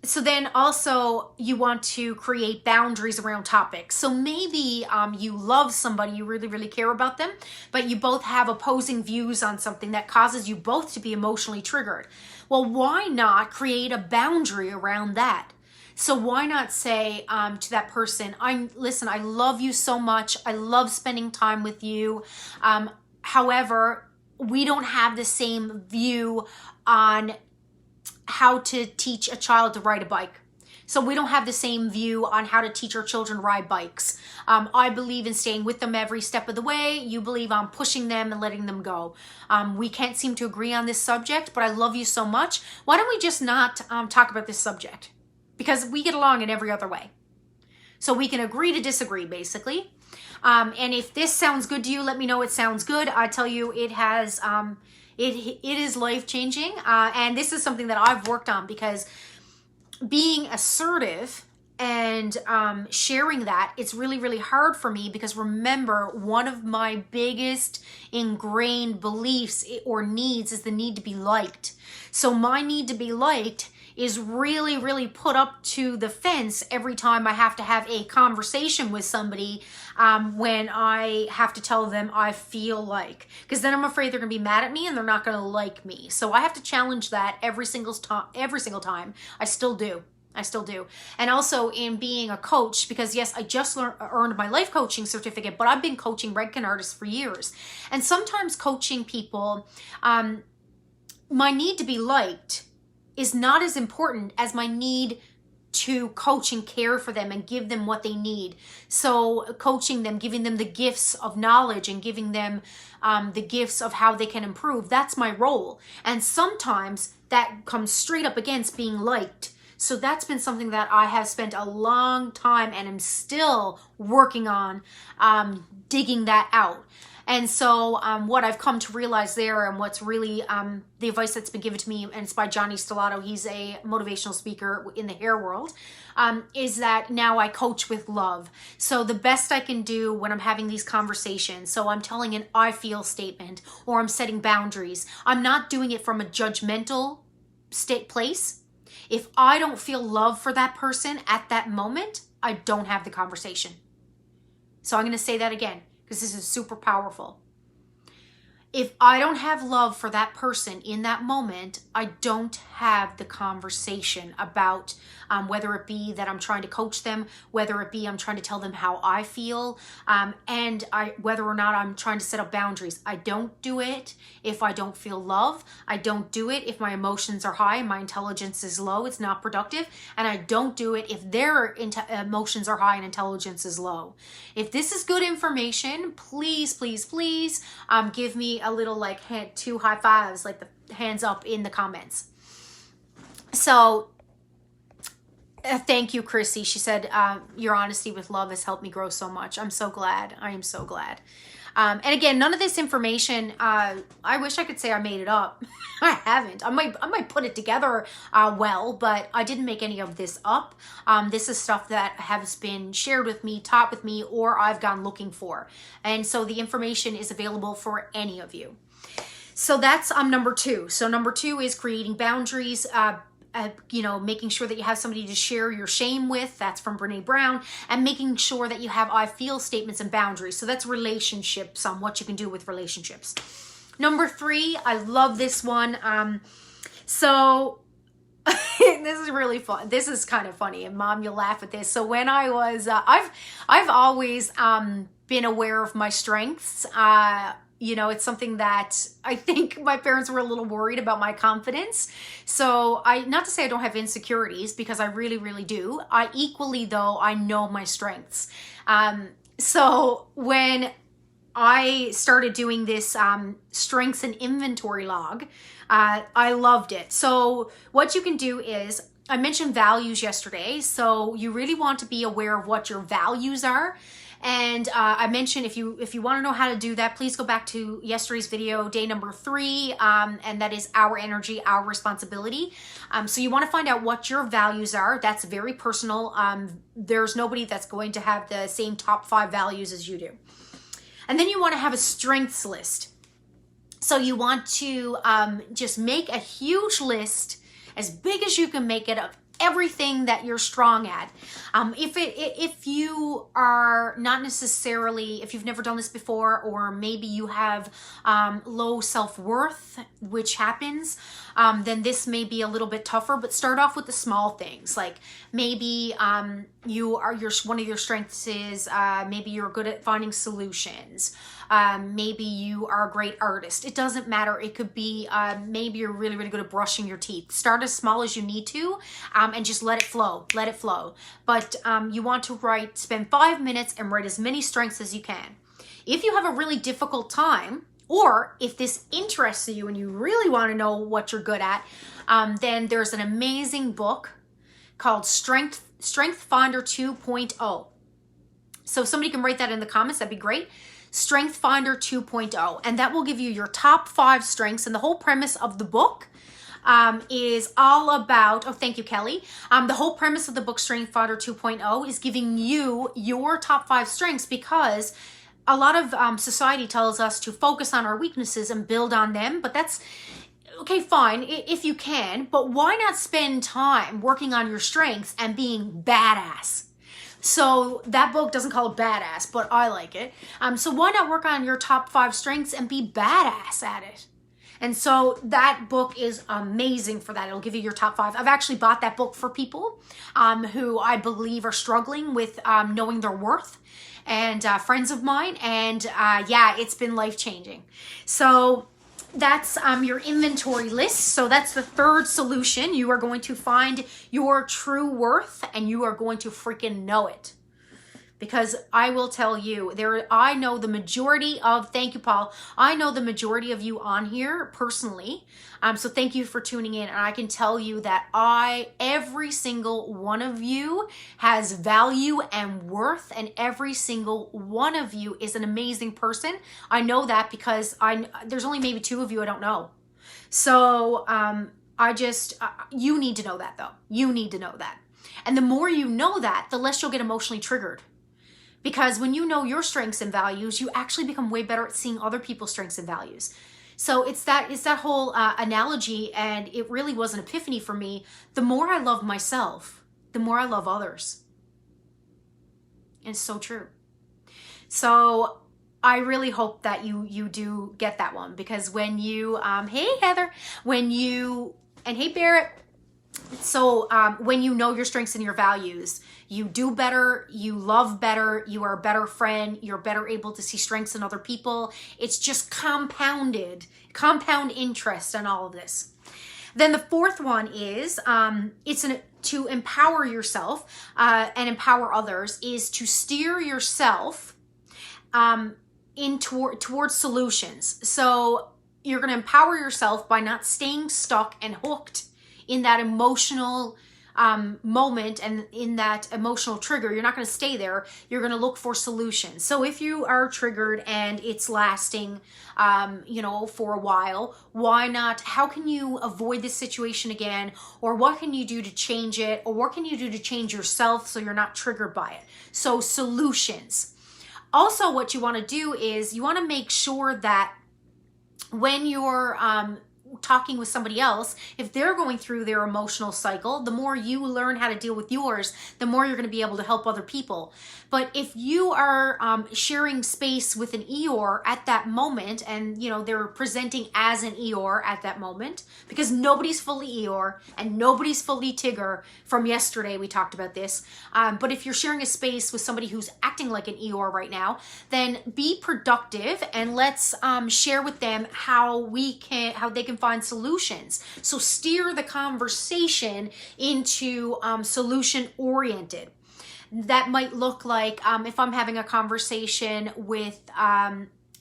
So then also you want to create boundaries around topics. So maybe you love somebody, you really, really care about them, but you both have opposing views on something that causes you both to be emotionally triggered. Well, why not create a boundary around that? So why not say to that person, listen, I love you so much. I love spending time with you. However, we don't have the same view on how to teach a child to ride a bike. So we don't have the same view on how to teach our children to ride bikes. I believe in staying with them every step of the way. You believe on pushing them and letting them go. We can't seem to agree on this subject, but I love you so much. Why don't we just not talk about this subject? Because we get along in every other way. So we can agree to disagree, basically. And if this sounds good to you, let me know it sounds good. I tell you, it has... It is life-changing, and this is something that I've worked on, because being assertive and sharing that, it's really, really hard for me, because remember, one of my biggest ingrained beliefs or needs is the need to be liked. So my need to be liked is really, really put up to the fence every time I have to have a conversation with somebody when I have to tell them I feel like, because then I'm afraid they're gonna be mad at me and they're not gonna like me. So I have to challenge that every single time. I still do. And also in being a coach, because yes, I just earned my life coaching certificate, but I've been coaching Redken artists for years. And sometimes coaching people, my need to be liked is not as important as my need to coach and care for them and give them what they need. So coaching them, giving them the gifts of knowledge and giving them the gifts of how they can improve, that's my role. And sometimes that comes straight up against being liked. So that's been something that I have spent a long time and am still working on digging that out. And so what I've come to realize there, and what's really the advice that's been given to me, and it's by Johnny Stellato, he's a motivational speaker in the hair world, is that now I coach with love. So the best I can do when I'm having these conversations, so I'm telling an I feel statement, or I'm setting boundaries, I'm not doing it from a judgmental place. If I don't feel love for that person at that moment, I don't have the conversation. So I'm going to say that again, because this is super powerful. If I don't have love for that person in that moment, I don't have the conversation about whether it be that I'm trying to coach them, whether it be I'm trying to tell them how I feel, and whether or not I'm trying to set up boundaries. I don't do it if I don't feel love. I don't do it if my emotions are high and my intelligence is low. It's not productive. And I don't do it if their emotions are high and intelligence is low. If this is good information, please, please, please give me a little like 2 high fives, like the hands up in the comments. So thank you, Chrissy. She said, your honesty with love has helped me grow so much. I'm so glad. I am so glad. And again, none of this information, I wish I could say I made it up. I haven't. I might put it together well, but I didn't make any of this up. This is stuff that has been shared with me, taught with me, or I've gone looking for. And so the information is available for any of you. So that's number 2. So number 2 is creating boundaries, making sure that you have somebody to share your shame with. That's from Brene Brown. And making sure that you have I feel statements and boundaries. So that's relationships, what you can do with relationships. Number 3, I love this one. So this is really fun. This is kind of funny, and Mom, you'll laugh at this. So when I was, I've always been aware of my strengths. It's something that I think my parents were a little worried about my confidence. So not to say I don't have insecurities, because I really, really do. Equally though, I know my strengths. So when I started doing this strengths and inventory log. I loved it. So what you can do is, I mentioned values yesterday, so you really want to be aware of what your values are. And I mentioned if you want to know how to do that, please go back to yesterday's video, day number 3, and that is our energy, our responsibility. So you want to find out what your values are. That's very personal. There's nobody that's going to have the same top 5 values as you do. And then you want to have a strengths list. So you want to just make a huge list, as big as you can make it, of everything that you're strong at. If you are not necessarily, if you've never done this before, or maybe you have low self-worth, which happens, then this may be a little bit tougher. But start off with the small things, like maybe one of your strengths is maybe you're good at finding solutions. Maybe you are a great artist. It doesn't matter. It could be maybe you're really, really good at brushing your teeth. Start as small as you need to, and just let it flow. Let it flow. But you want to spend 5 minutes and write as many strengths as you can. If you have a really difficult time, or if this interests you and you really want to know what you're good at, then there's an amazing book called Strength Finder 2.0. So if somebody can write that in the comments, that'd be great. Strength Finder 2.0, and that will give you your top 5 strengths. And the whole premise of the book is all about, oh, thank you, Kelly. The whole premise of the book, Strength Finder 2.0, is giving you your top 5 strengths, because a lot of society tells us to focus on our weaknesses and build on them. But that's okay, fine, if you can, but why not spend time working on your strengths and being badass? So that book doesn't call it badass, but I like it. So why not work on your top 5 strengths and be badass at it? And so that book is amazing for that. It'll give you your top 5. I've actually bought that book for people who I believe are struggling with knowing their worth, and friends of mine. And yeah, it's been life-changing. So that's your inventory list. So that's the third solution. You are going to find your true worth, and you are going to freaking know it. Because I will tell you, I know the majority of, thank you, Paul. I know the majority of you on here personally. So thank you for tuning in. And I can tell you that every single one of you has value and worth, and every single one of you is an amazing person. I know that because there's only maybe 2 of you I don't know. So you need to know that, though. You need to know that. And the more you know that, the less you'll get emotionally triggered. Because when you know your strengths and values, you actually become way better at seeing other people's strengths and values. So it's that whole analogy, and it really was an epiphany for me. The more I love myself, the more I love others. And it's so true. So I really hope that you do get that one, because when you, hey Heather, and hey Barrett, so when you know your strengths and your values, you do better, you love better, you are a better friend, you're better able to see strengths in other people. It's just compound interest in all of this. Then the fourth one is, to empower yourself and empower others, is to steer yourself towards solutions. So you're going to empower yourself by not staying stuck and hooked in that emotional moment and in that emotional trigger. You're not going to stay there. You're going to look for solutions. So if you are triggered and it's lasting, for a while, why not? How can you avoid this situation again? Or what can you do to change it? Or what can you do to change yourself so you're not triggered by it? So solutions. Also, what you want to do is you want to make sure that when you're talking with somebody else, if they're going through their emotional cycle, the more you learn how to deal with yours, the more you're going to be able to help other people. But if you are sharing space with an Eeyore at that moment, and they're presenting as an Eeyore at that moment, because nobody's fully Eeyore and nobody's fully Tigger. From yesterday we talked about this, but if you're sharing a space with somebody who's acting like an Eeyore right now, then be productive, and let's share with them how they can find solutions. So steer the conversation into solution oriented. That might look like if I'm having a conversation with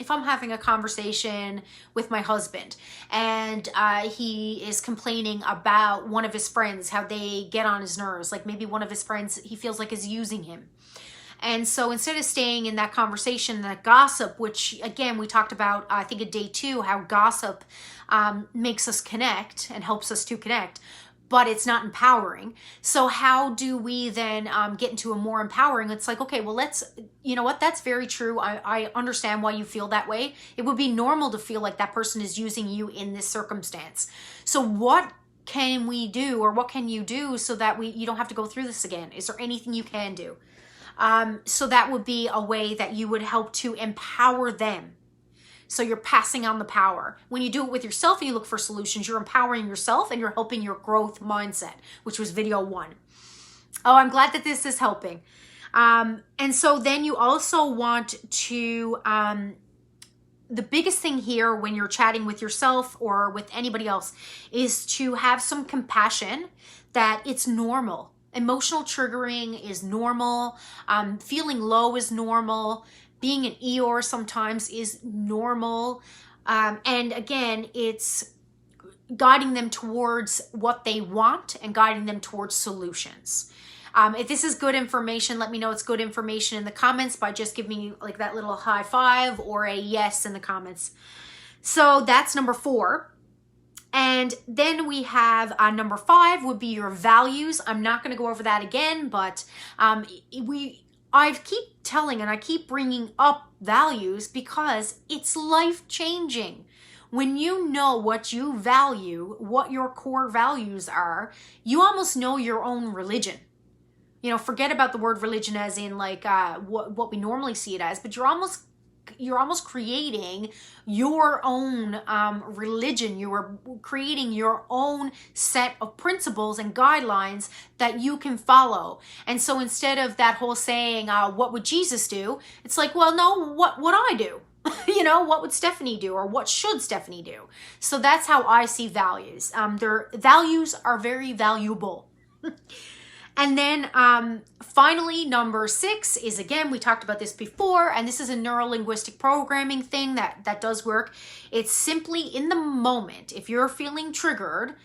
if I'm having a conversation with my husband and he is complaining about one of his friends, how they get on his nerves, like maybe one of his friends he feels like is using him. And so instead of staying in that conversation, that gossip, which again, we talked about, I think in day 2, how gossip makes us connect and helps us to connect, but it's not empowering. So how do we then get into a more empowering? It's like, okay, well, you know what? That's very true. I understand why you feel that way. It would be normal to feel like that person is using you in this circumstance. So what can we do, or what can you do so that you don't have to go through this again? Is there anything you can do? So that would be a way that you would help to empower them. So you're passing on the power. When you do it with yourself and you look for solutions, you're empowering yourself and you're helping your growth mindset, which was video 1. Oh, I'm glad that this is helping. And so then you also want to, the biggest thing here when you're chatting with yourself or with anybody else is to have some compassion that it's normal. Emotional triggering is normal. Feeling low is normal. Being an Eeyore sometimes is normal. And again, it's guiding them towards what they want and guiding them towards solutions. If this is good information, let me know it's good information in the comments by just giving me like that little high five or a yes in the comments. So that's number 4. And then we have number 5 would be your values. I'm not going to go over that again, but I keep telling and I keep bringing up values because it's life-changing. When you know what you value, what your core values are, you almost know your own religion. You know, forget about the word religion as in like what we normally see it as, but you're almost creating your own religion. You are creating your own set of principles and guidelines that you can follow. And so instead of that whole saying, what would Jesus do? It's like, well, no, what would I do? You know, what would Stephanie do, or what should Stephanie do? So that's how I see values. Their values are very valuable. And then finally, number 6 is, again, we talked about this before, and this is a neuro-linguistic programming thing that does work. It's simply in the moment. If you're feeling triggered,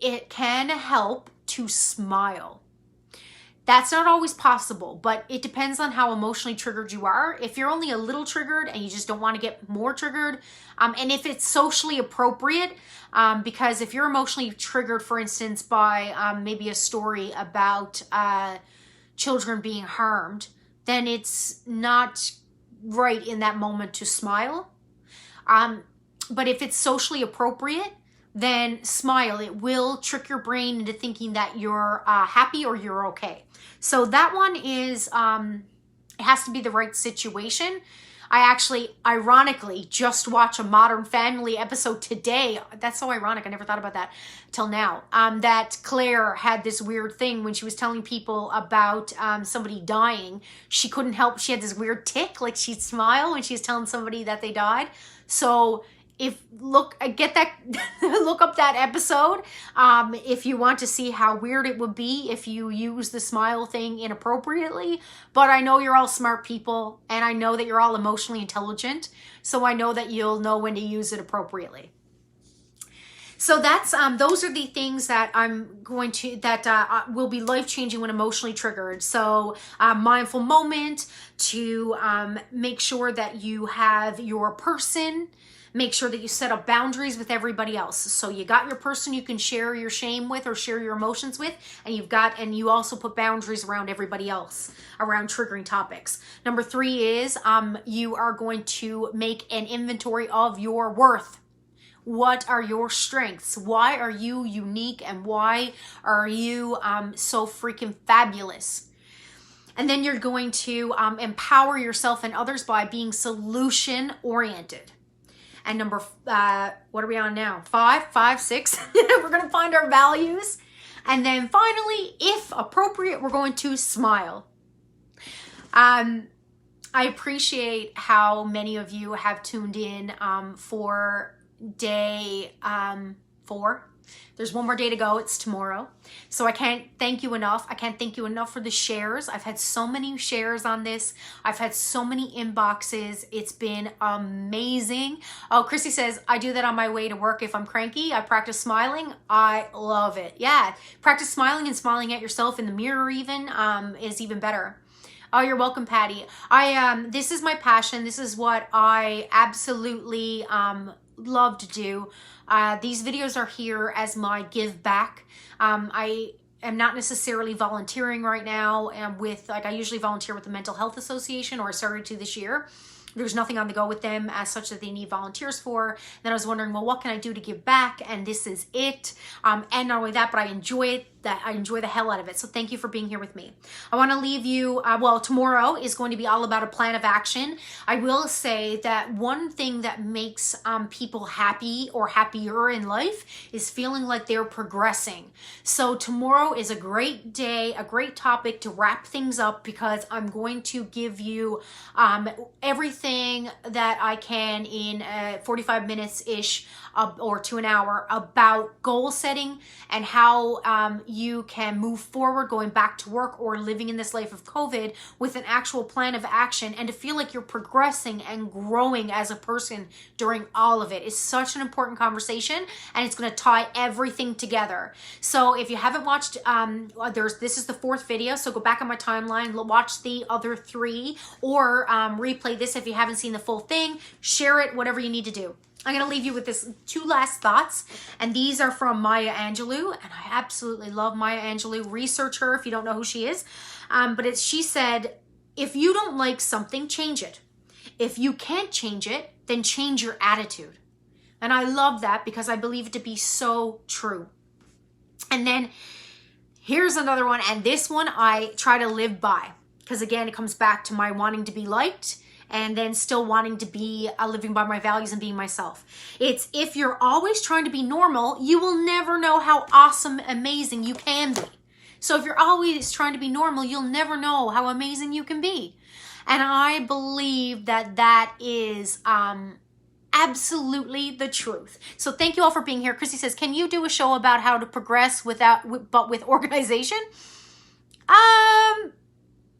it can help to smile. That's not always possible, but it depends on how emotionally triggered you are. If you're only a little triggered and you just don't want to get more triggered, and if it's socially appropriate, because if you're emotionally triggered, for instance, by maybe a story about children being harmed, then it's not right in that moment to smile. But if it's socially appropriate, then smile. It will trick your brain into thinking that you're happy or you're okay. So that one is, it has to be the right situation. I actually, ironically, just watched a Modern Family episode today. That's so ironic. I never thought about that till now. That Claire had this weird thing when she was telling people about somebody dying. She couldn't help. She had this weird tick, like she'd smile when she was telling somebody that they died. So look up that episode if you want to see how weird it would be if you use the smile thing inappropriately. But I know you're all smart people, and I know that you're all emotionally intelligent, so I know that you'll know when to use it appropriately. So that's those are the things that will be life-changing when emotionally triggered. So mindful moment, to make sure that you have your person. Make sure that you set up boundaries with everybody else. So you got your person you can share your shame with or share your emotions with, and you also put boundaries around everybody else around triggering topics. Number 3 is you are going to make an inventory of your worth. What are your strengths? Why are you unique, and why are you so freaking fabulous? And then you're going to empower yourself and others by being solution oriented. And number, what are we on now? 5, 6. We're going to find our values. And then finally, if appropriate, we're going to smile. I appreciate how many of you have tuned in for day 4. There's one more day to go. It's tomorrow. So I can't thank you enough. I can't thank you enough for the shares. I've had so many shares on this. I've had so many inboxes. It's been amazing. Oh, Chrissy says, I do that on my way to work if I'm cranky. I practice smiling. I love it. Yeah, practice smiling and smiling at yourself in the mirror even is even better. Oh, you're welcome, Patty. This is my passion. This is what I absolutely love to do. These videos are here as my give back. I am not necessarily volunteering right now with, like, I usually volunteer with the Mental Health Association, or I started to this year. There's nothing on the go with them as such that they need volunteers for. Then I was wondering, well, what can I do to give back? And this is it. And not only that, but I enjoy it. I enjoy the hell out of it. So thank you for being here with me. I want to leave you, well, tomorrow is going to be all about a plan of action. I will say that one thing that makes people happy or happier in life is feeling like they're progressing. So tomorrow is a great day, a great topic to wrap things up, because I'm going to give you everything that I can in 45 minutes-ish or to an hour about goal setting and how you can move forward going back to work or living in this life of COVID with an actual plan of action, and to feel like you're progressing and growing as a person during all of it is such an important conversation, and it's going to tie everything together. So if you haven't watched, this is the 4th video, so go back on my timeline, watch the other 3, or replay this if you haven't seen the full thing, share it, whatever you need to do. I'm going to leave you with this 2 last thoughts, and these are from Maya Angelou, and I absolutely love Maya Angelou. Research her if you don't know who she is. But she said, if you don't like something, change it. If you can't change it, then change your attitude. And I love that because I believe it to be so true. And then here's another one, and this one I try to live by, because again, it comes back to my wanting to be liked, and then still wanting to be living by my values and being myself. It's, if you're always trying to be normal, you will never know how awesome, amazing you can be. So if you're always trying to be normal, you'll never know how amazing you can be. And I believe that that is absolutely the truth. So thank you all for being here. Chrissy says, can you do a show about how to progress but with organization?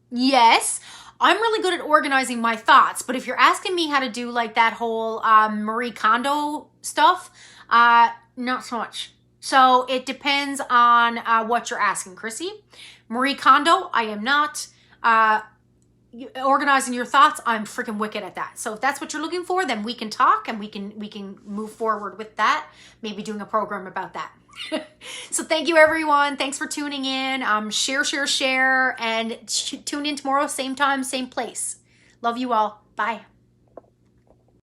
Yes. I'm really good at organizing my thoughts, but if you're asking me how to do like that whole Marie Kondo stuff, not so much. So it depends on what you're asking, Chrissy. Marie Kondo, I am not. Organizing your thoughts, I'm freaking wicked at that. So if that's what you're looking for, then we can talk and we can move forward with that. Maybe doing a program about that. So thank you, everyone. Thanks for tuning in. Share, and tune in tomorrow, same time, same place. Love you all. Bye.